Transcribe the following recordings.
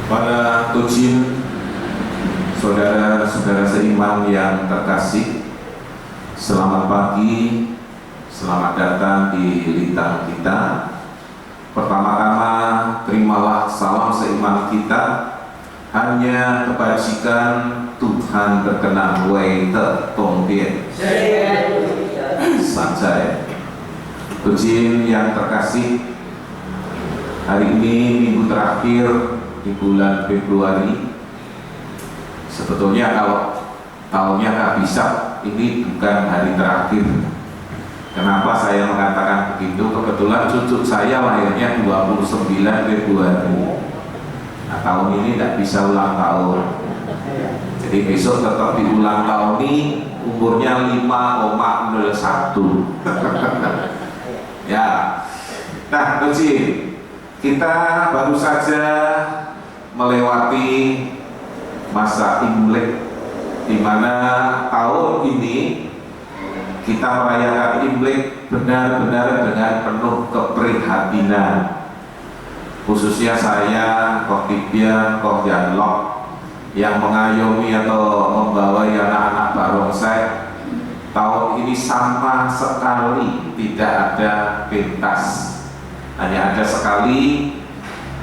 Para Tujin, saudara-saudara seiman yang terkasih, selamat pagi, selamat datang di Lintang kita. Pertama-tama, terimalah salam seiman kita. Hanya kebajikan Tuhan berkenan wei te tong bien. Sanjay. Tujin yang terkasih, hari ini minggu terakhir di bulan Februari. Sebetulnya kalau tahunnya kehabisan, ini bukan hari terakhir. Kenapa saya mengatakan begitu? Kebetulan cucu saya lahirnya 29 Februari. Nah, tahun ini tidak bisa ulang tahun. Jadi besok tetap diulang tahun ini, umurnya 5,01. Ya. Nah, Tujin, kita baru saja melewati masa Imlek, di mana tahun ini kita merayakan Imlek benar-benar dengan penuh keprihatinan. Khususnya saya, Koh Tibian, Koh Yanlok, yang mengayomi atau membawai anak-anak barongsai, tahun ini sama sekali tidak ada pentas. Hanya ada sekali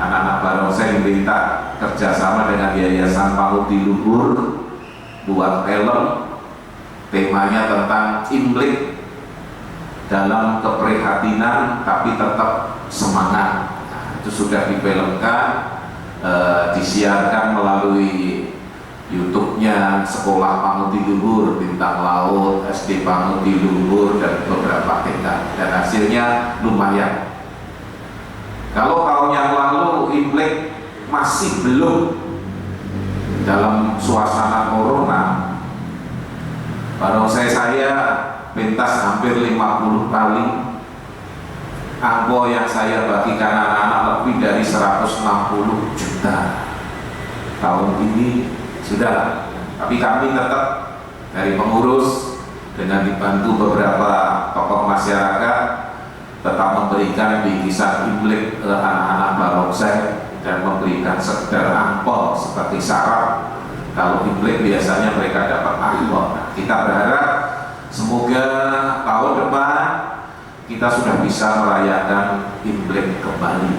anak-anak barongsai diminta kerjasama dengan Yayasan Pamudi Luhur buat film, temanya tentang Imlek dalam keprihatinan tapi tetap semangat. Nah, itu sudah difilmkan, disiarkan melalui YouTube-nya Sekolah Pamudi Luhur, Bintang Laut, SD Pamudi Luhur, dan beberapa TK, dan hasilnya lumayan. Kalau tahun yang lalu Imlek masih belum dalam suasana corona, barongsai saya pentas hampir 50 kali. Angpo yang saya bagikan anak-anak lebih dari 160 juta. Tahun ini sudah, tapi kami tetap dari pengurus dengan dibantu beberapa tokoh masyarakat tetap memberikan bingkisan Imlek ke anak-anak barongsai dan memberikan sekedar angpau seperti syarat. Kalau Imlek biasanya mereka dapat angpau. Nah, kita berharap semoga tahun depan kita sudah bisa merayakan Imlek kembali.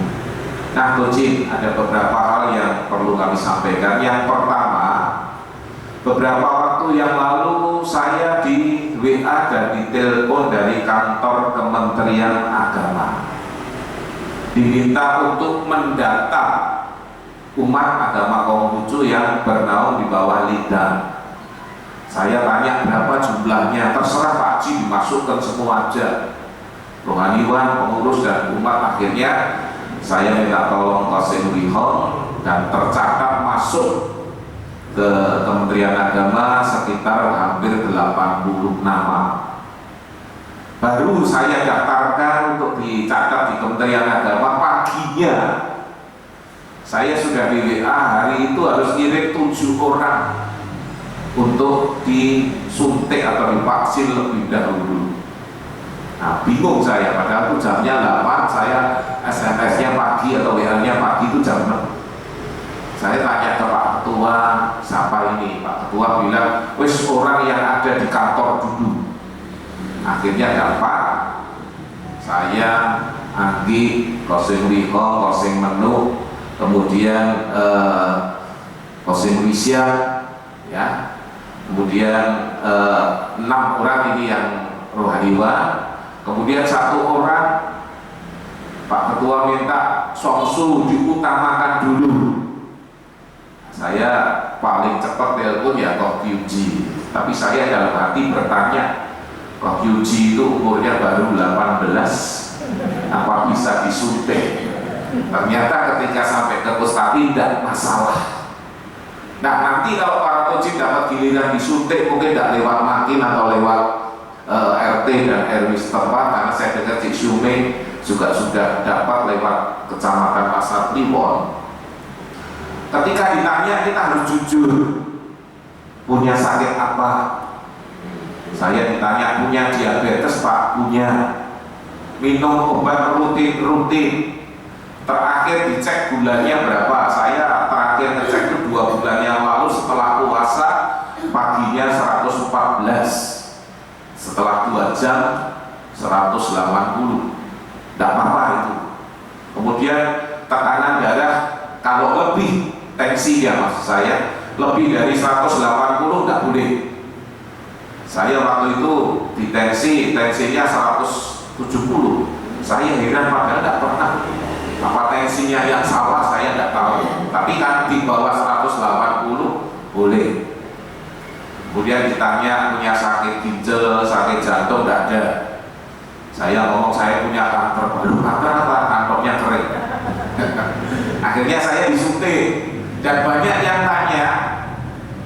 Nah, Tujin, ada beberapa hal yang perlu kami sampaikan. Yang pertama, beberapa waktu yang lalu saya di WA dan ditelepon dari kantor Kementerian Agama, diminta untuk mendata umat agama Konghucu yang bernaung di bawah lidah. Saya tanya berapa jumlahnya, terserah Pak Ji, dimasukkan semua aja, rohaniwan, pengurus, dan umat. Akhirnya saya minta tolong Kosim Rihon dan tercatat masuk ke Kementerian Agama sekitar hampir 80 nama. Baru saya daftarkan untuk dicatat di Kementerian Agama, paginya saya sudah di WA, hari itu harus kirim 7 orang untuk disuntik atau divaksin lebih dahulu. Nah, bingung saya, padahal itu jamnya 8, saya SMS-nya pagi atau WA-nya pagi, itu jam 6. Saya tanya ke Pak Ketua, siapa ini? Pak Ketua bilang, wis orang yang ada di kantor dulu. Akhirnya dapat saya, Anggi, Kosim Riho, Kosim Menu, kemudian Kosim Wisya, ya, kemudian 6 orang ini yang rohaniwan, kemudian 1 orang Pak Ketua minta Songsu diutamakan dulu. Saya paling cepat telepon ya Koh Kyuji, tapi saya dalam hati bertanya, Koh Kyuji itu umurnya baru 18, apa bisa disuntik? Ternyata ketika sampai ke Pustapi tidak masalah. Nah, nanti kalau para Tujin dapat giliran disuntik, mungkin tidak lewat makin atau lewat RT dan RW setempat, karena saya dengar Cik Syume juga sudah dapat lewat Kecamatan Pasar Kliwon. Ketika ditanya, kita harus jujur, punya sakit apa? Saya ditanya, punya diabetes Pak? Punya. Minum obat rutin? terakhir dicek bulannya berapa. Saya terakhir ngecek itu 2 bulan yang lalu setelah puasa, paginya 114, setelah 2 jam 180. Tidak apa-apa itu. Kemudian tekanan darah kalau lebih, tensi ya maksud saya, lebih dari 180 tidak boleh. Saya waktu itu tensinya 170. Saya heran, padahal tidak pernah. Apa tensinya yang salah saya tidak tahu. Tapi kan di bawah 180 boleh. Kemudian ditanya punya sakit ginjal, sakit jantung, tidak ada. Saya ngomong saya punya kanker. Baru kanker apa? Kankernya kering. Akhirnya saya disuntik. Dan banyak yang tanya,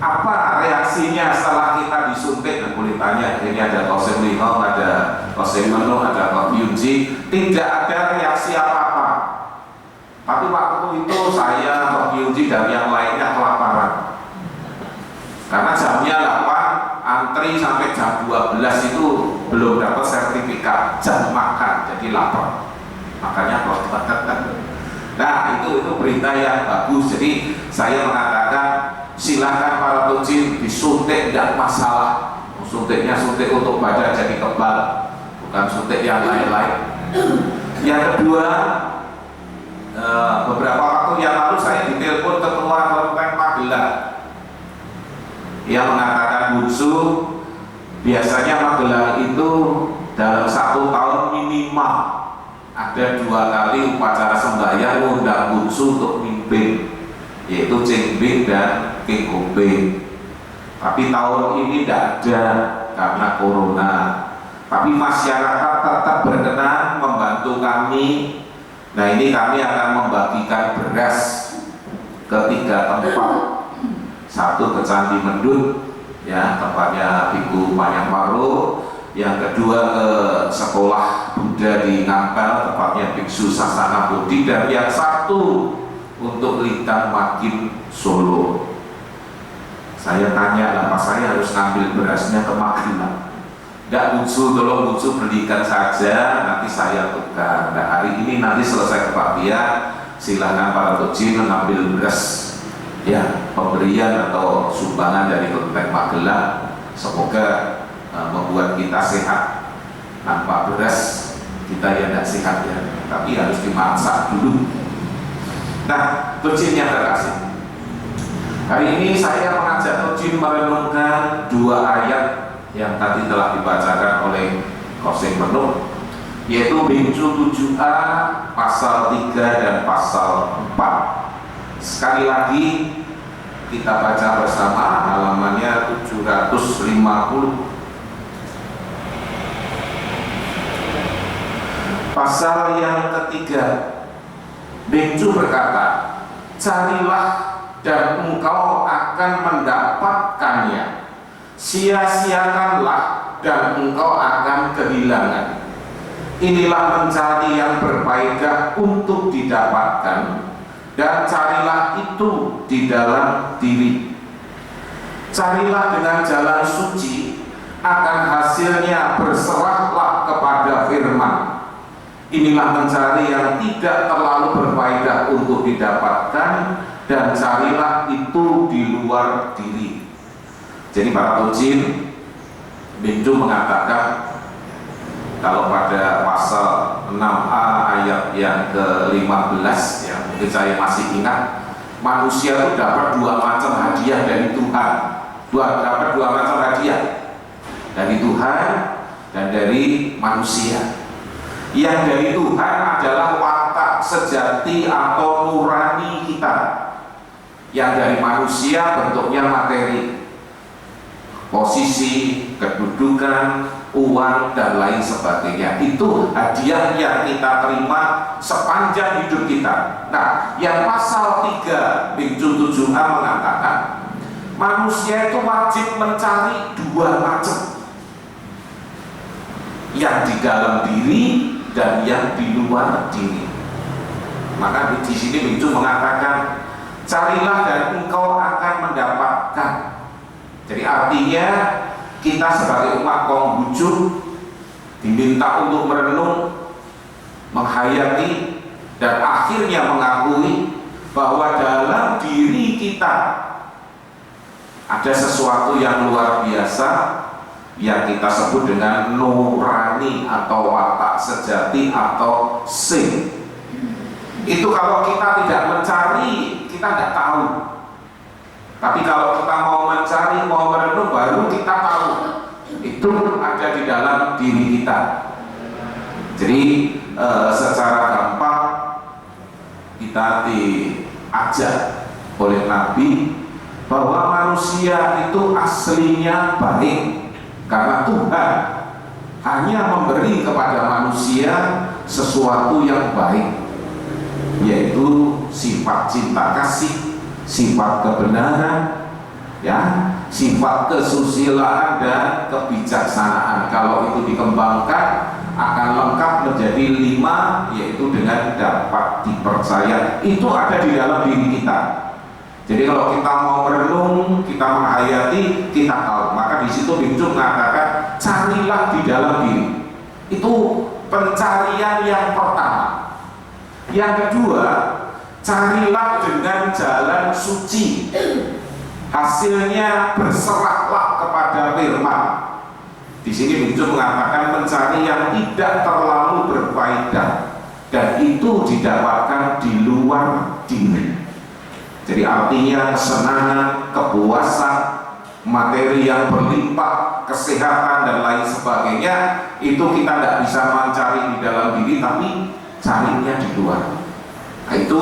apa reaksinya setelah kita disuntik? Dan boleh tanya, ini ada Qasim Lihong, ada Qasim Menu, ada Qasim Yunji. Tidak ada reaksi apa-apa. Tapi waktu itu saya, Qasim Yunji dan yang lainnya kelaparan. Karena jamnya 8, antri sampai jam 12 itu belum dapat sertifikat jam makan, jadi lapar. Makanya kelaparan. Nah itu berita yang bagus. Jadi saya mengatakan silahkan para tojin disuntik, tidak masalah. Suntiknya suntik untuk badan jadi kebal, bukan suntik yang lain-lain. Yang kedua, beberapa waktu yang lalu saya ditelepon ketua Kelenteng Magelang yang mengatakan Bunsu, biasanya Magelang itu dalam 1 tahun minimal ada 2 kali upacara sembahyang undang Bunsu untuk mimpin, yaitu Cengbing dan King Gombeng. Tapi tahun ini tidak ada karena corona. Tapi masyarakat tetap berkenan membantu kami. Nah ini kami akan membagikan beras ke 3 tempat. Satu ke Candi Mendut, ya tempatnya Biku Panyamaro. Yang kedua ke sekolah Buddha di Ngampel, tempatnya Biksu Sasana Bodhi. Dan yang satu untuk Lintang Makin Solo. Saya tanya, apa saya harus ngambil berasnya ke Magelang? Tidak, Bunsu, tolong Bunsu belikan saja, nanti saya tukar. Nah hari ini nanti selesai kebaktian, silahkan para tojin mengambil beras, ya pemberian atau sumbangan dari Kelenteng Magelang. Semoga membuat kita sehat. Tanpa beras kita ya tidak sehat ya, tapi harus dimasak dulu. Nah tojin yang terkasih, hari ini saya mengajak tojin merenungkan 2 ayat yang tadi telah dibacakan oleh Qasim Menu, yaitu Bingcu 7a pasal 3 dan pasal 4. Sekali lagi kita baca bersama, halamannya 750. Pasal yang ketiga, Bingcu berkata, carilah dan engkau akan mendapatkannya, sia-siakanlah dan engkau akan kehilangan. Inilah mencari yang berfaedah untuk didapatkan, dan carilah itu di dalam diri. Carilah dengan jalan suci, akan hasilnya berserahlah kepada firman. Inilah mencari yang tidak terlalu berfaedah untuk didapatkan, dan carilah itu di luar diri. Jadi para tojin, Bingcu mengatakan kalau pada pasal 6a ayat yang ke-15, ya mungkin saya masih ingat, manusia itu dapat 2 macam hadiah dari Tuhan. Dapat 2 macam hadiah dari Tuhan dan dari manusia. Yang dari Tuhan adalah watak sejati atau nurani kita. Yang dari manusia bentuknya materi, posisi, kedudukan, uang, dan lain sebagainya. Itu hadiah yang kita terima sepanjang hidup kita. Nah, yang pasal 3 Bingcu 7a mengatakan manusia itu wajib mencari 2 macam, yang di dalam diri dan yang di luar diri. Maka di sini Bingcu mengatakan carilah dan engkau akan mendapatkan. Jadi artinya kita sebagai umat Konghucu diminta untuk merenung, menghayati dan akhirnya mengakui bahwa dalam diri kita ada sesuatu yang luar biasa yang kita sebut dengan nurani atau watak sejati atau sin. Itu kalau kita tidak mencari, kita tidak tahu. Tapi kalau kita mau mencari, mau merenung, baru kita tahu. Itu ada di dalam diri kita. Jadi secara gampang kita diajak oleh Nabi bahwa manusia itu aslinya baik karena Tuhan hanya memberi kepada manusia sesuatu yang baik, yaitu sifat cinta kasih, sifat kebenaran, ya, sifat kesusilaan dan kebijaksanaan. Kalau itu dikembangkan akan lengkap menjadi 5, yaitu dengan dapat dipercaya. Itu ada di dalam diri kita. Jadi kalau kita mau merenung, kita menghayati, kita tahu. Maka di situ Bingcu mengatakan carilah di dalam diri. Itu pencarian yang pertama. Yang kedua, carilah dengan jalan suci. Hasilnya berserahlah kepada firman. Di sini Bingcu mengatakan mencari yang tidak terlalu berfaedah, dan itu didapatkan di luar diri. Jadi artinya kesenangan, kepuasan, materi yang berlimpah, kesehatan dan lain sebagainya, itu kita tidak bisa mencari di dalam diri, tapi carinya di luar. Nah, itu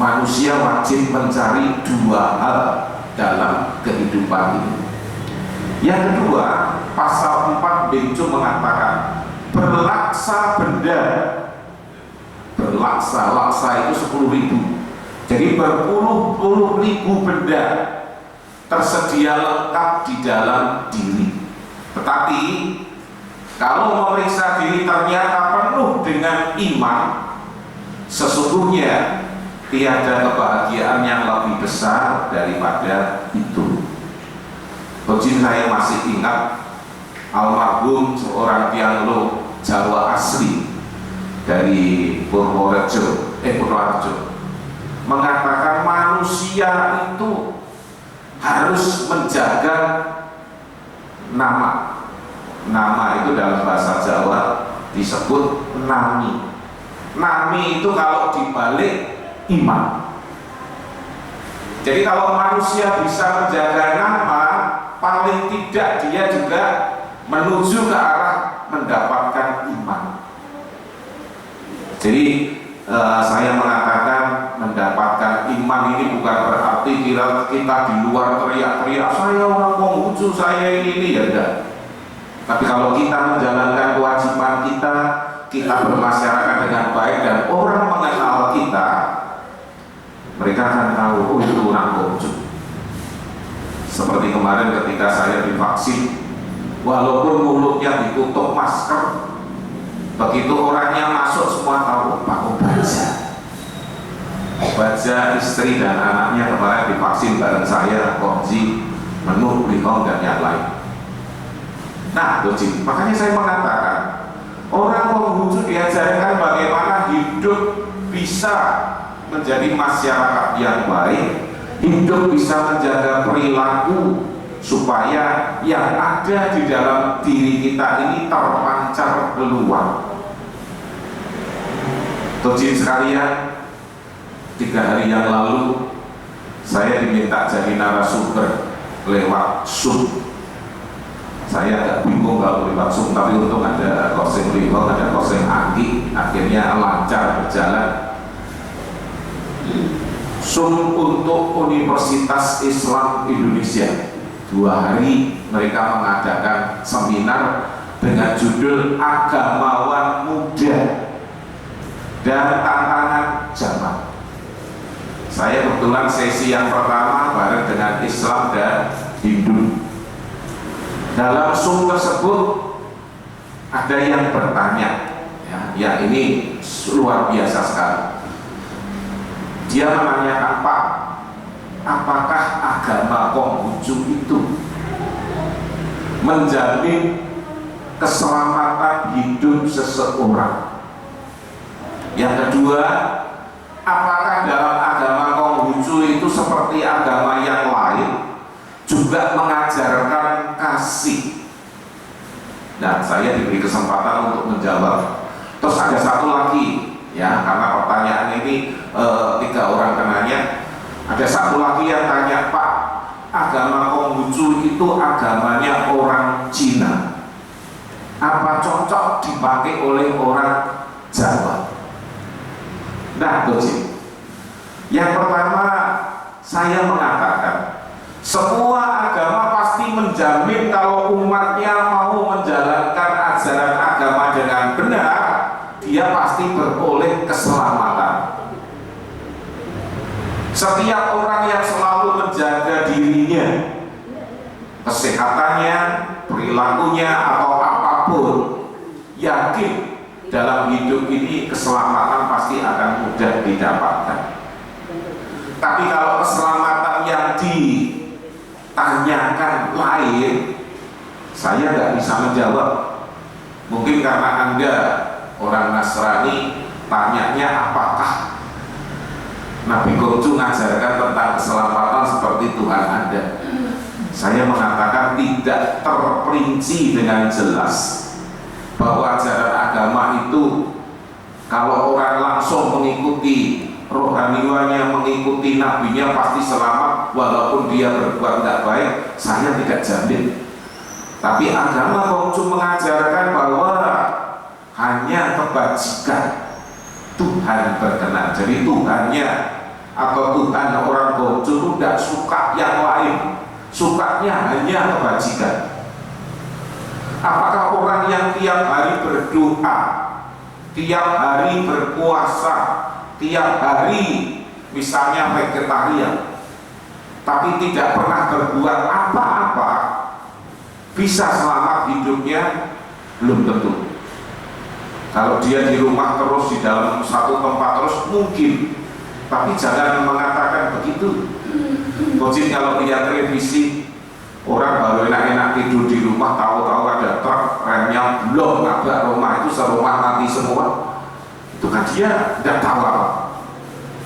manusia wajib mencari 2 hal dalam kehidupan ini. Yang kedua, pasal 4 Bingcu mengatakan berlaksa benda. Berlaksa, laksa itu 10.000. Jadi berpuluh-puluh ribu benda tersedia lengkap di dalam diri. Tetapi kalau memeriksa diri ternyata penuh dengan iman, sesungguhnya tiada kebahagiaan yang lebih besar daripada itu. Bojin saya masih ingat almarhum seorang pianista Jawa asli dari Purworejo, mengatakan manusia itu harus menjaga nama. Nama itu dalam bahasa Jawa disebut nami. Nami itu kalau dibalik iman. Jadi kalau manusia bisa menjaga nama, paling tidak dia juga menuju ke arah mendapatkan iman. Jadi saya mengatakan mendapatkan iman ini bukan berarti kita di luar teriak-teriak saya orang Konghucu, saya ini ya enggak. Tapi kalau kita menjalankan kewajiban kita bermasyarakat dengan baik dan orang mengenal kita, mereka akan tahu oh itu orang Konghucu. Seperti kemarin ketika saya divaksin, walaupun mulutnya ditutup masker, begitu orangnya masuk semua tahu Pak Obaja, istri dan anaknya kemarin divaksin bareng saya, Komji, Menu, Lihong dan yang lain. Nah, Doji, makanya saya mengatakan orang Konghucu diajarkan bagaimana hidup bisa menjadi masyarakat yang baik, hidup bisa menjaga perilaku supaya yang ada di dalam diri kita ini terpancar keluar. Doji sekalian, 3 hari yang lalu saya diminta jadi narasumber lewat Zoom. Saya agak bingung kalau lewat Zoom, tapi untung ada Koseng Lihong, ada Koseng Anggi, akhirnya lancar berjalan. Zoom untuk Universitas Islam Indonesia. 2 hari mereka mengadakan seminar dengan judul Agamawan Muda dan Tantangan Zaman. Saya kebetulan sesi yang pertama bareng dengan Islam dan Hindu. Dalam Zoom tersebut ada yang bertanya, ya ini luar biasa sekali. Dia menanyakan, Pak, apakah agama Konghucu itu menjamin keselamatan hidup seseorang? Yang kedua, apakah dalam agama Konghucu itu seperti agama yang lain juga mengajarkan kasih? Nah, saya diberi kesempatan untuk menjawab. Terus ada satu lagi, ya, karena pertanyaan ini 3 orang kenanya. Ada satu lagi yang tanya, Pak, agama Konghucu itu agamanya orang Cina, apa cocok dipakai oleh orang Jawa? Nah, Coach, yang pertama saya mengatakan semua agama pasti menjamin kalau umatnya mau menjalankan ajaran agama dengan benar, dia pasti beroleh keselamatan. Setiap orang yang selalu menjaga dirinya, kesehatannya, perilakunya, atau apapun, yakin dalam hidup ini keselamatan pasti akan mudah didapatkan. Tapi kalau keselamatan yang ditanyakan lain, saya nggak bisa menjawab. Mungkin karena Anda orang Nasrani, tanyanya apakah Nabi Konghucu mengajarkan tentang keselamatan seperti Tuhan Anda. Saya mengatakan tidak terperinci dengan jelas bahwa ajaran agama itu kalau orang langsung mengikuti rohaniwannya, mengikuti nabinya pasti selamat walaupun dia berbuat tidak baik. Saya tidak jamin. Tapi agama Konghucu mengajarkan bahwa hanya kebajikan Tuhan berkenan. Jadi Tuhannya atau Tuhan orang Konghucu itu tidak suka yang lain, sukanya hanya kebajikan. Apakah orang yang tiap hari berdoa, tiap hari berpuasa, tiap hari misalnya vegetarian, tapi tidak pernah berbuat apa-apa, bisa selamat hidupnya? Belum tentu. Kalau dia di rumah terus, di dalam satu tempat terus, mungkin. Tapi jangan mengatakan begitu. Mungkin kalau lihat televisi, orang baru enak-enak tidur di rumah, tahu-tahu ada truk remnya belum nabrak rumah, itu serumah mati semua. Itu kan dia tidak tahu apa.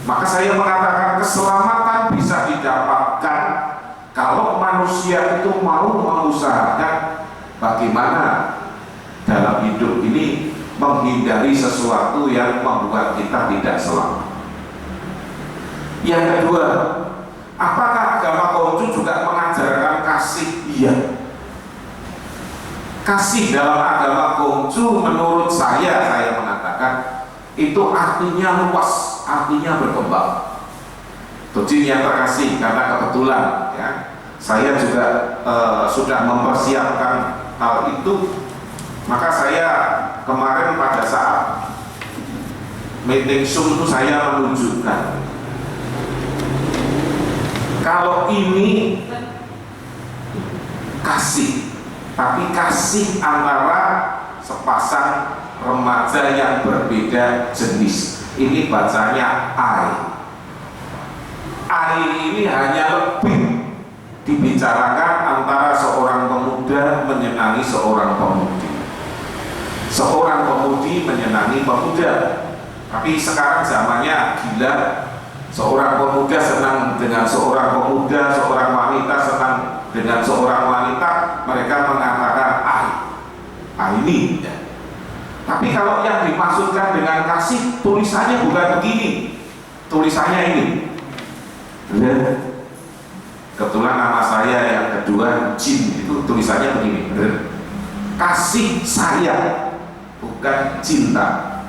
Maka saya mengatakan keselamatan bisa didapatkan kalau manusia itu mau mengusahakan bagaimana dalam hidup ini menghindari sesuatu yang membuat kita tidak selamat. Yang kedua, apakah agama Konghucu juga mengajarkan kasih? Iya. Kasih dalam agama Konghucu menurut saya mengatakan itu artinya luas, artinya berkembang. Tujuan yang terkasih, karena kebetulan ya, saya juga sudah mempersiapkan hal itu, maka saya kemarin pada saat meeting Zoom itu saya menunjukkan kalau ini kasih, tapi kasih antara sepasang remaja yang berbeda jenis. Ini bacanya I ini hanya lebih dibicarakan antara seorang pemuda menyenangi seorang pemudi, seorang pemudi menyenangi pemuda. Tapi sekarang zamannya gila, seorang pemuda senang dengan seorang pemuda, seorang wanita senang dengan seorang wanita, mereka mengatakan ini ya. Tapi kalau yang dimaksudkan dengan kasih, tulisannya bukan begini, tulisannya ini. Kebetulan nama saya yang kedua Jin, itu tulisannya begini, kasih sayang, bukan cinta.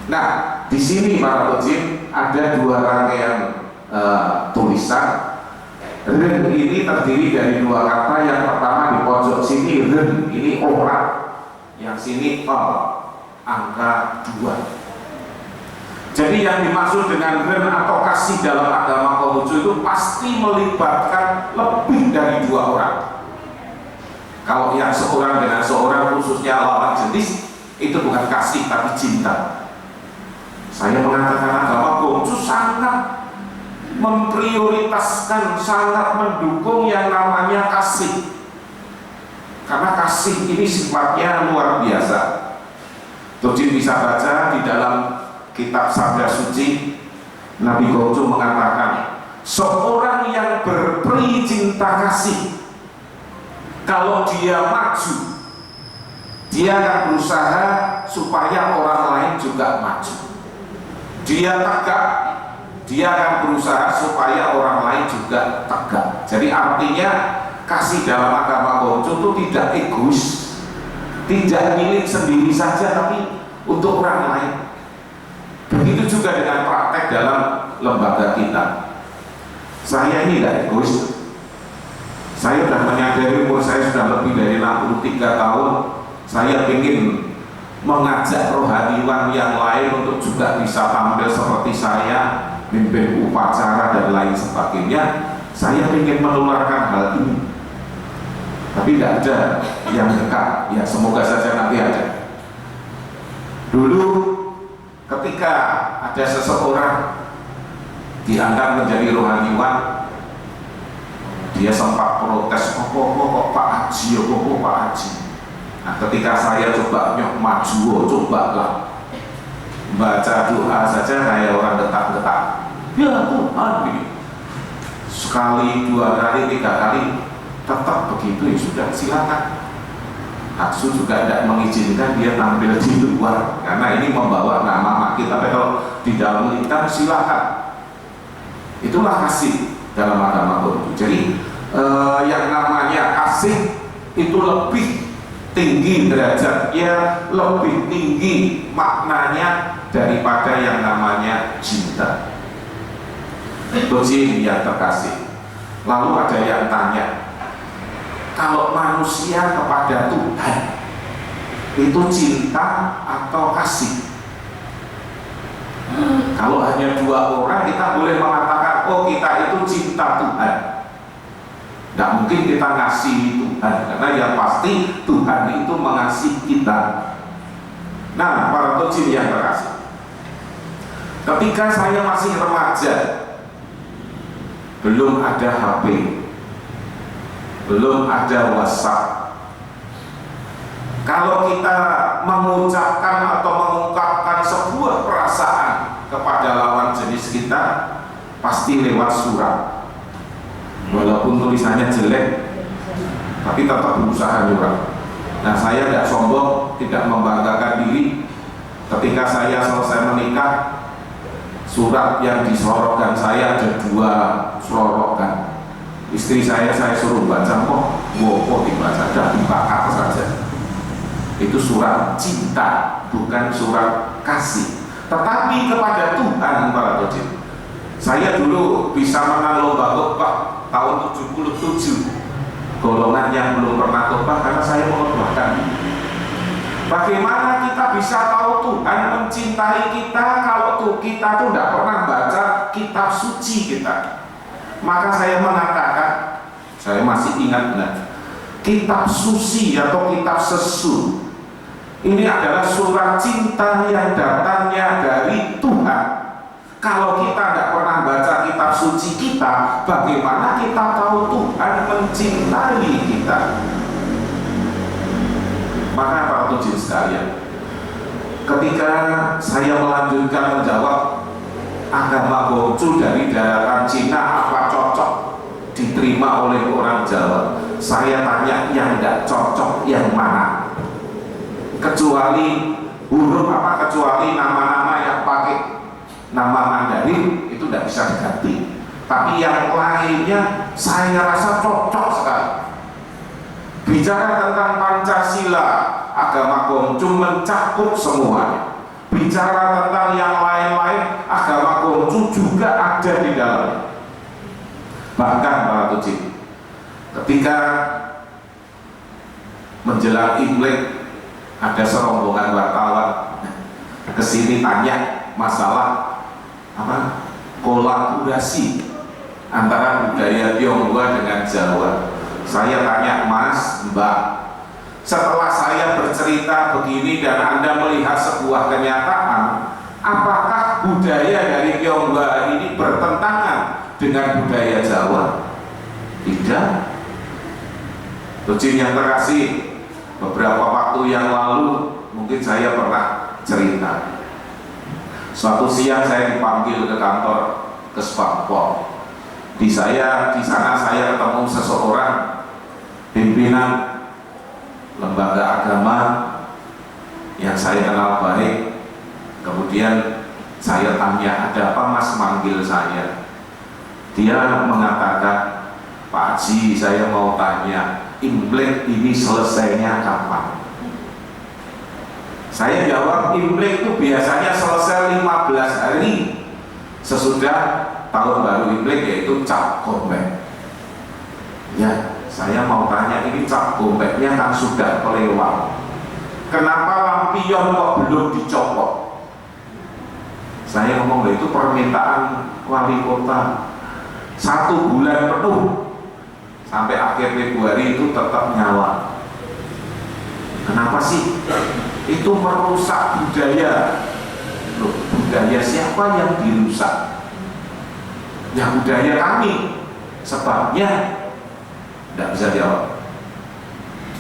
Nah, di sini para Jin ada 2 rangkaian tulisan. Ren ini terdiri dari 2 kata. Yang pertama di pojok sini ren, ini orang, yang sini angka 2. Jadi yang dimaksud dengan ren atau kasih dalam agama Konghucu itu pasti melibatkan lebih dari 2 orang. Kalau yang seorang dengan seorang, khususnya lawan jenis, itu bukan kasih tapi cinta. Saya mengatakan agama Konghucu sangat memprioritaskan, sangat mendukung yang namanya kasih, karena kasih ini sifatnya luar biasa. Tujuh bisa baca di dalam kitab Sabda Suci, Nabi Gojo mengatakan, seorang yang berperi cinta kasih, kalau dia maju, dia akan berusaha supaya orang lain juga maju. Dia tegak, dia akan berusaha supaya orang lain juga tegak. Jadi artinya kasih dalam agama Gojo itu tidak egois, tidak milik sendiri saja, tapi untuk orang lain. Begitu juga dengan praktek dalam lembaga kita. Saya ini tidak egois. Saya sudah menyadari umur saya sudah lebih dari 63 tahun. Saya ingin mengajak rohaniwan yang lain untuk juga bisa tampil seperti saya, mimpin upacara dan lain sebagainya. Saya ingin menularkan hal ini, tapi tidak ada yang dekat. Ya semoga saja nanti ada. Dulu ketika ada seseorang diangkat menjadi rohaniwan, dia sempat protes, kok Pak Haji, kok Pak Haji. Nah, ketika saya coba maju, cobalah baca doa saja kayak orang detak-detak. Ya Tuhan, ini sekali, 2 kali, 3 kali tetap begitu, ya sudah silakan. Aksu juga tidak mengizinkan dia tampil di luar karena ini membawa nama kita. Tapi kalau di dalam kita silakan. Itulah kasih dalam agama Hindu. Jadi yang namanya kasih itu lebih tinggi derajatnya, lebih tinggi maknanya daripada yang namanya cinta. Bojin yang terkasih. Lalu ada yang tanya, kalau manusia kepada Tuhan itu cinta atau kasih? Kalau hanya 2 orang kita boleh mengatakan, oh kita itu cinta Tuhan. Tidak mungkin kita ngasihi Tuhan, karena yang pasti Tuhan itu mengasihi kita. Nah, para tojin yang terkasih, ketika saya masih remaja, belum ada HP, belum ada WhatsApp. Kalau kita mengucapkan atau mengungkapkan sebuah perasaan kepada lawan jenis kita, pasti lewat surat. Walaupun tulisannya jelek, tapi tetap berusaha nyurat. Nah, saya tidak sombong, tidak membanggakan diri. Ketika saya selesai menikah, surat yang disorotkan saya ada 2 sorotkan. Istri saya suruh baca, kok dibaca, dan dibakar saja. Itu surat cinta, bukan surat kasih. Tetapi kepada Tuhan, para tojin, saya dulu bisa menang lomba khotbah tahun 77, golongan yang belum pernah khotbah karena saya mengkhotbahkan. Bagaimana kita bisa tahu Tuhan mencintai kita kalau kita tuh tidak pernah baca kitab suci kita? Maka saya mengatakan, saya masih ingat benar, kitab suci atau kitab sesu ini adalah surat cinta yang datangnya dari Tuhan. Kalau kita tidak pernah baca kitab suci kita, bagaimana kita tahu Tuhan mencintai kita? Maka para tojin sekalian, ketika saya melanjutkan menjawab agama Konghucu dari daratan Cina apa cocok diterima oleh orang Jawa, saya tanya yang tidak cocok yang mana? Kecuali huruf apa, kecuali nama-nama yang pakai nama Mandarin itu tidak bisa diganti. Tapi yang lainnya saya rasa cocok sekali. Bicara tentang Pancasila, agama Konghucu mencakup semuanya. Bicara tentang yang lain-lain, agama Konghucu juga ada di dalamnya. Bahkan para tojin, ketika menjelang Imlek, ada serombongan wartawan kesini tanya masalah apa kolaborasi antara budaya Tionghoa dengan Jawa. Saya tanya, Mas, Mbak, setelah saya bercerita begini dan Anda melihat sebuah kenyataan, apakah budaya dari Tionghoa ini bertentangan dengan budaya Jawa? Tidak. Tojin yang terkasih, beberapa waktu yang lalu mungkin saya pernah cerita Suatu siang saya dipanggil ke kantor Kesbangpol. Di sana saya ketemu seseorang pimpinan lembaga agama yang saya kenal baik. Kemudian saya tanya, ada apa mas manggil saya? Dia mengatakan, Pak Haji, saya mau tanya, Imlek ini selesainya kapan? Saya jawab, Imlek itu biasanya selesai 15 hari sesudah tahun baru Imlek, yaitu Cap Gombek. Ya, saya mau tanya, ini Cap Gombeknya kan sudah kelewat, kenapa lampion kok belum dicopot? Saya ngomong, itu permintaan wali kota, 1 bulan penuh sampai akhir Februari itu tetap nyala. Kenapa sih? Itu merusak budaya. Loh, budaya siapa yang dirusak? Ya budaya kami. Sebabnya tidak bisa jawab.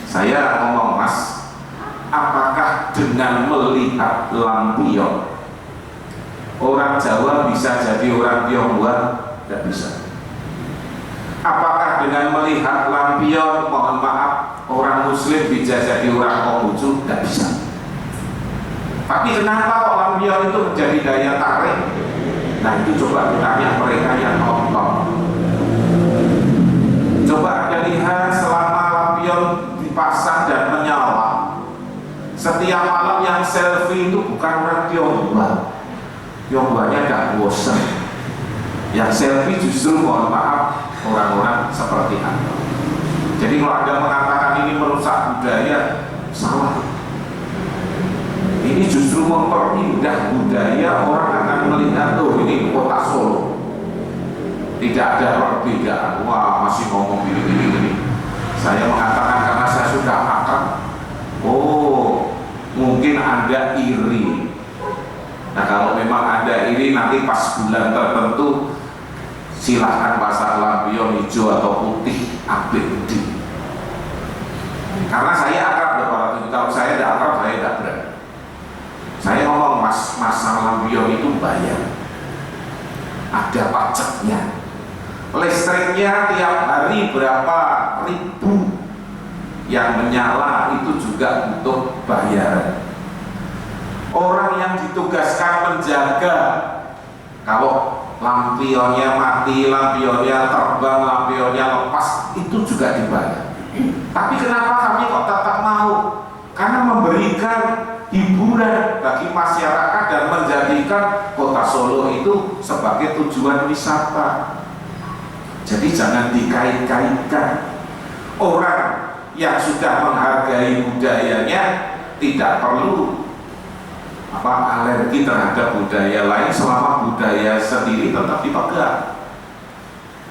Saya ngomong, mas, apakah dengan melihat lampion orang Jawa bisa jadi orang Tionghoa? Tidak bisa. Apakah dengan melihat lampion, mohon maaf, orang Muslim bisa jadi orang Konghucu? Tidak bisa. Tapi kenapa kok lampion itu menjadi daya tarik? Nah itu coba ditanya mereka yang nonton. Coba Anda lihat selama lampion dipasang dan menyala, setiap malam yang selfie itu bukan orang Tionghoa. Tionghoanya tidak bosan. Yang selfie justru, mohon maaf, orang-orang seperti Anda. Jadi kalau Anda mengatakan ini merusak budaya, salah. Ini justru memperindah budaya. Orang akan melihat, tuh ini kota Solo, tidak ada perbedaan. Wah, masih ngomong gini. Saya mengatakan karena saya sudah makan. Oh, mungkin Anda iri. Nah kalau memang Anda iri, nanti pas bulan tertentu silahkan pasang lampion hijau atau putih, ambil putih. Karena saya akrab dengan itu. Kalau saya tidak akrab, saya tidak berani. Saya ngomong, mas, masang lampion itu bayar, ada pajaknya. Listriknya tiap hari berapa ribu yang menyala, itu juga butuh bayaran. Orang yang ditugaskan menjaga, kalau lampionnya mati, lampionnya terbang, lampionnya lepas, itu juga dibayar. Tapi kenapa kami kok tetap mau? Karena memberikan hiburan bagi masyarakat dan menjadikan kota Solo itu sebagai tujuan wisata. Jadi jangan dikait-kaitkan. Orang yang sudah menghargai budayanya tidak perlu alergi terhadap budaya lain selama budaya sendiri tetap dipegang.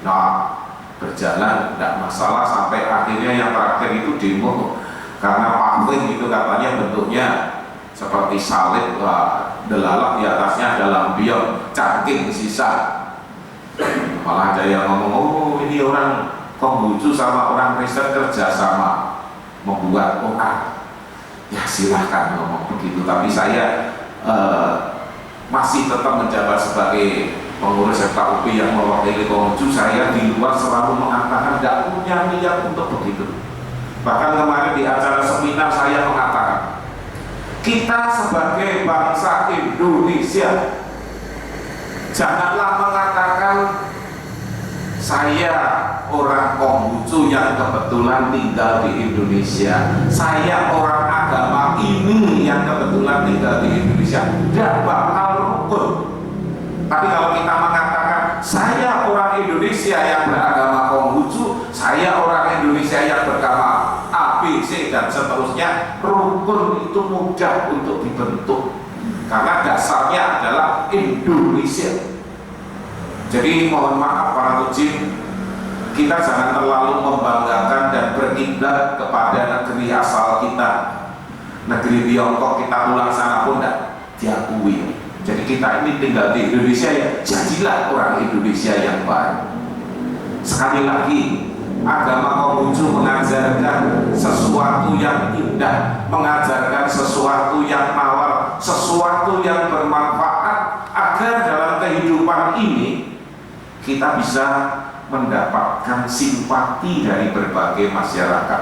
Nah, berjalan tidak masalah sampai akhirnya yang terakhir itu demo karena paving itu katanya bentuknya seperti salib, delalak di atasnya ada lampion, cangking sisa. Malah ada yang ngomong, oh ini orang Konghucu sama orang Kristen kerjasama membuat Quran. Ya silahkan ngomong begitu, tapi saya masih tetap menjabat sebagai pengurus FKUP yang mewakili Konghucu. Saya di luar selalu mengatakan tidak punya niat untuk begitu. Bahkan kemarin di acara seminar saya mengatakan, kita sebagai bangsa Indonesia janganlah mengatakan saya orang Konghucu yang kebetulan tinggal di Indonesia, saya orang agama ini yang kebetulan tinggal di Indonesia, tidak bakal rukun. Tapi kalau kita mengatakan saya orang Indonesia yang beragama Konghucu, saya orang Indonesia yang beragama A, B, C dan seterusnya, rukun itu mudah untuk dibentuk karena dasarnya adalah Indonesia. Jadi mohon maaf para rujin, kita jangan terlalu membanggakan dan berkiblat kepada negeri asal kita. Negeri Tiongkok kita pulang sana pun tidak diakui. Jadi kita ini tinggal di Indonesia, ya jadilah orang Indonesia yang baik. Sekali lagi, agama Konghucu mengajarkan sesuatu yang indah, mengajarkan sesuatu yang nawar, sesuatu yang bermanfaat, kita bisa mendapatkan simpati dari berbagai masyarakat.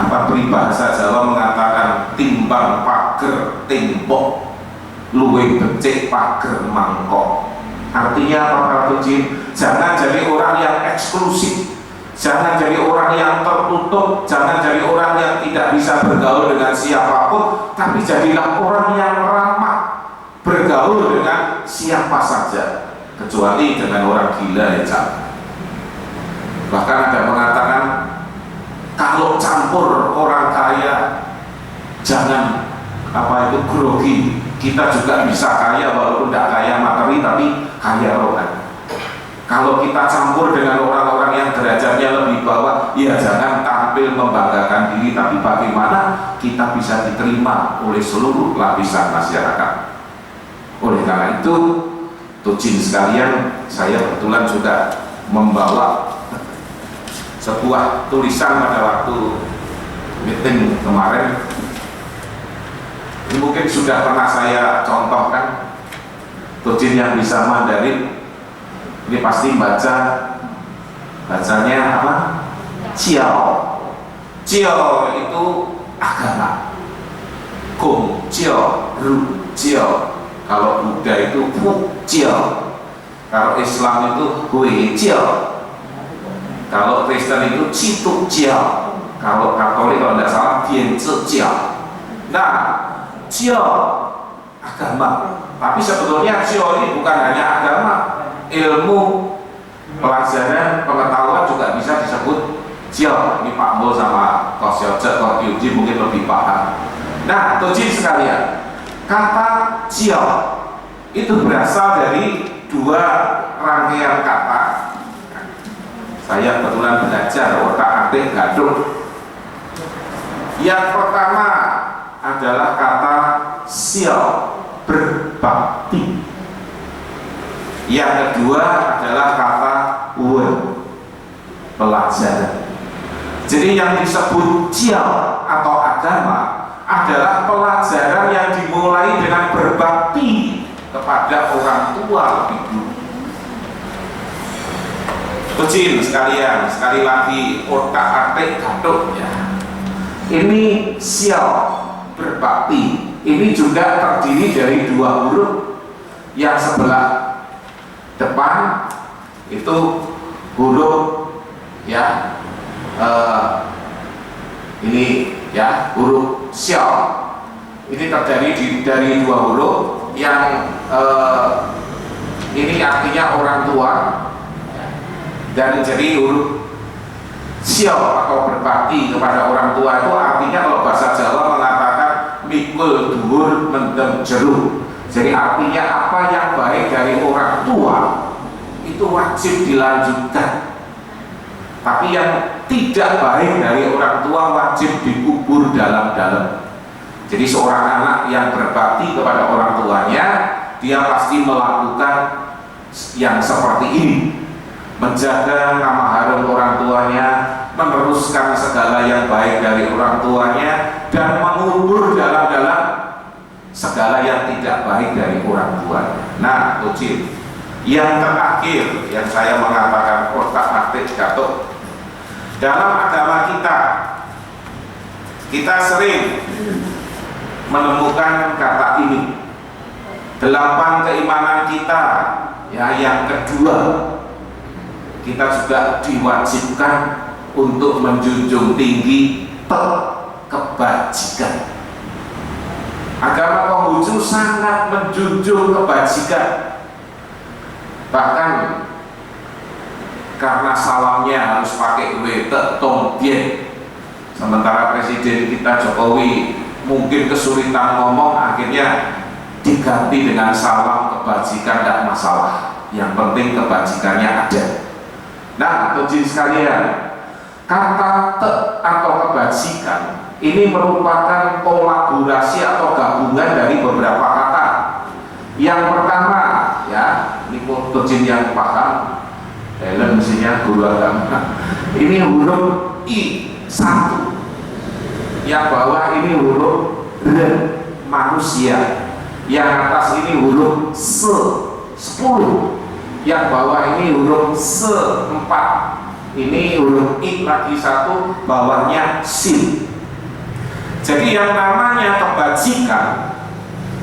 Apa peribahasa Jawa mengatakan timbang pager tembok luwih becik pager mangkok. Artinya apa para tujuh? Jangan jadi orang yang eksklusif, jangan jadi orang yang tertutup, jangan jadi orang yang tidak bisa bergaul dengan siapapun, tapi jadilah orang yang ramah, bergaul dengan siapa saja, kecuali dengan orang gila ya Cak. Bahkan ada mengatakan kalau campur orang kaya jangan apa itu grogi, kita juga bisa kaya walaupun tidak kaya materi tapi kaya rohani. Kalau kita campur dengan orang-orang yang derajatnya lebih bawah, ya jangan tampil membanggakan diri, tapi bagaimana kita bisa diterima oleh seluruh lapisan masyarakat. Oleh karena itu, Tujin sekalian, saya kebetulan juga membawa sebuah tulisan pada waktu meeting kemarin. Ini mungkin sudah pernah saya contohkan. Tujin yang bisa Mandarin ini pasti bacanya apa? Jiao. Jiao itu agama. Gong jiao, ru jiao. Kalau Buddha itu fu jiao. Kalau Islam itu hui jiao. Kalau Kristen itu citu jiao. Kalau Katolik kalau tidak salah dian jiao. Nah, jiao agama. Tapi sebetulnya jiao ini bukan hanya agama. Ilmu, pelajaran, pengetahuan juga bisa disebut jiao. Ini Pak Mo sama Kos Yojek, Kos Yuji mungkin lebih paham. Nah, Tujin sekalian, kata jiao itu berasal dari dua rangkaian kata. Saya kebetulan belajar otak-atik gadung. Yang pertama adalah kata siao, berbakti. Yang kedua adalah kata wen, pelajaran. Jadi yang disebut jiao atau agama adalah pelajaran yang dimulai dengan berbakti kepada orang tua lebih dulu. Tujin sekalian, sekali lagi otak-atik gaduk ya. Ini siao, berbakti. Ini juga terdiri dari dua huruf. Yang sebelah depan itu huruf ya ini ya huruf xiao. Ini terdiri dari dua huruf yang ini artinya orang tua, dan jadi huruf xiao atau berbakti kepada orang tua itu artinya kalau bahasa Jawa mengatakan mikul dhuwur mendem jeruk. Jadi artinya apa yang baik dari orang tua itu wajib dilanjutkan, tapi yang tidak baik dari orang tua wajib dikubur dalam-dalam. Jadi seorang anak yang berbakti kepada orang tuanya, dia pasti melakukan yang seperti ini, menjaga nama harum orang tuanya, meneruskan segala yang baik dari orang tuanya, dan mengubur dalam-dalam segala yang tidak baik dari orang tua. Nah, Tujin, yang terakhir yang saya mengatakan otak-atik gaduk, dalam agama kita sering menemukan kata ini. 8 keimanan kita ya, yang kedua kita juga diwajibkan untuk menjunjung tinggi kebajikan. Agama Konghucu sangat menjunjung kebajikan. Bahkan karena salamnya harus pakai wete tongtien, sementara Presiden kita Jokowi mungkin kesulitan ngomong, akhirnya diganti dengan salam kebajikan, tidak masalah, yang penting kebajikannya ada. Nah, Tujin sekalian, kata atau kebajikan ini merupakan kolaborasi atau gabungan dari beberapa kata. Yang pertama ya, ini Tujin yang paham, Helen mestinya guru agama. Ini huruf I satu, yang bawah ini huruf R manusia, yang atas ini huruf S 10. Yang bawah ini huruf se 4, ini huruf I lagi 1, bawahnya sin. Jadi yang namanya kebajikan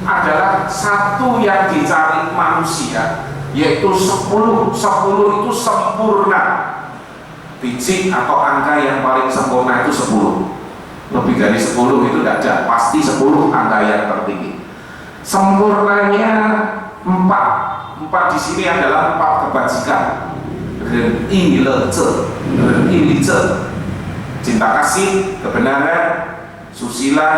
adalah satu yang dicari manusia, yaitu 10. 10 itu sempurna. Biji atau angka yang paling sempurna itu 10. Lebih dari 10 itu tidak ada, pasti 10 angka yang tertinggi. Sempurnanya 4 di sini adalah 4 kebajikan. Cinta kasih, kebenaran, susila,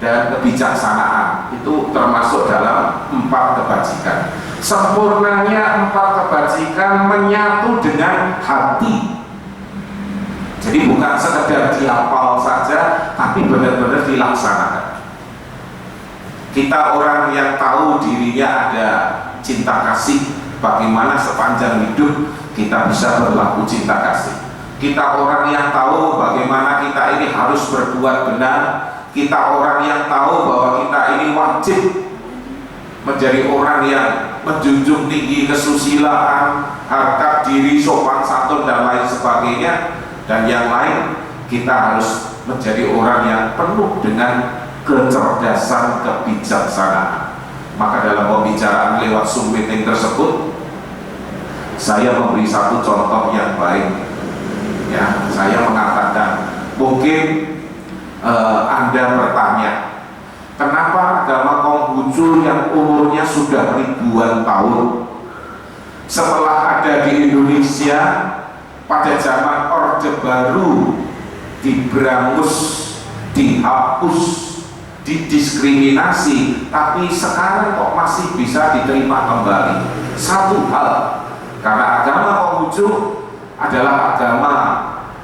dan kebijaksanaan. Itu termasuk dalam 4 kebajikan. Sempurnanya 4 kebajikan menyatu dengan hati. Jadi bukan sekedar dihafal saja, tapi benar-benar dilaksanakan. Kita orang yang tahu dirinya ada cinta kasih, bagaimana sepanjang hidup kita bisa berlaku cinta kasih. Kita orang yang tahu bagaimana kita ini harus berbuat benar. Kita orang yang tahu bahwa kita ini wajib menjadi orang yang menjunjung tinggi kesusilaan, harkat diri, sopan santun, dan lain sebagainya. Dan yang lain, kita harus menjadi orang yang penuh dengan kecerdasan, kebijaksanaan. Maka dalam pembicaraan lewat Zoom meeting tersebut, saya memberi satu contoh yang baik. Ya, saya mengatakan, mungkin Anda bertanya, kenapa agama Konghucu yang umurnya sudah ribuan tahun, setelah ada di Indonesia pada zaman Orde Baru, diberangus, dihapus, didiskriminasi, tapi sekarang kok masih bisa diterima kembali? Satu hal, karena agama Konghucu adalah agama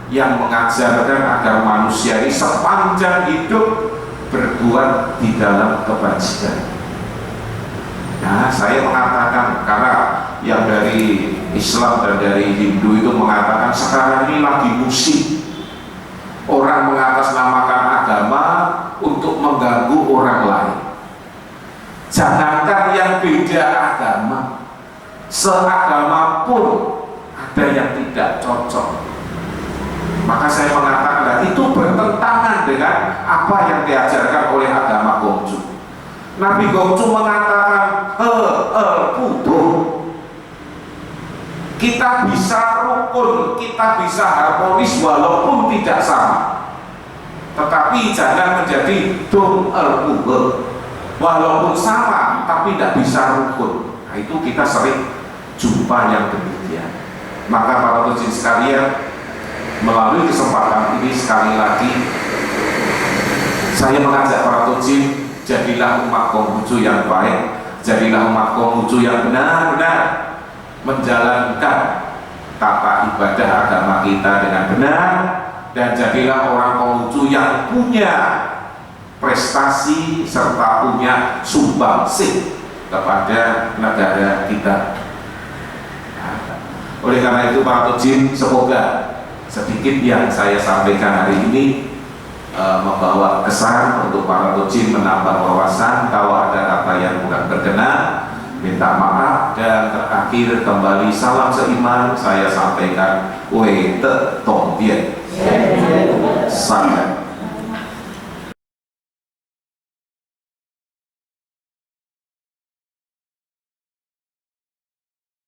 yang mengajarkan agar manusia ini sepanjang hidup berbuat di dalam kebajikan. Nah, saya mengatakan, karena yang dari Islam dan dari Hindu itu mengatakan sekarang ini lagi musim orang mengatasnamakan agama untuk mengganggu orang lain. Jangankan yang beda agama, seagama pun ada yang tidak cocok. Maka saya mengatakan itu bertentangan dengan apa yang diajarkan oleh agama Konghucu. Nabi Konghucu mengatakan kita bisa rukun, kita bisa harmonis walaupun tidak sama. Tetapi jangan menjadi walaupun sama tapi tidak bisa rukun. Nah, itu kita sering jumpa yang demikian. Maka para tujuh sekalian, melalui kesempatan ini sekali lagi saya mengajak para tujuh, jadilah umat Konghucu yang baik, jadilah umat Konghucu yang benar-benar menjalankan tata ibadah agama kita dengan benar, dan jadilah orang Konghucu yang punya prestasi serta punya sumbangsih kepada negara kita. Nah, oleh karena itu Pak Tujin, semoga sedikit yang saya sampaikan hari ini membawa kesan untuk para Tujin, menambah wawasan. Kalau ada kata yang kurang berkenan, minta maaf. Dan terakhir kembali salam seiman saya sampaikan, wei te tong bian, sampai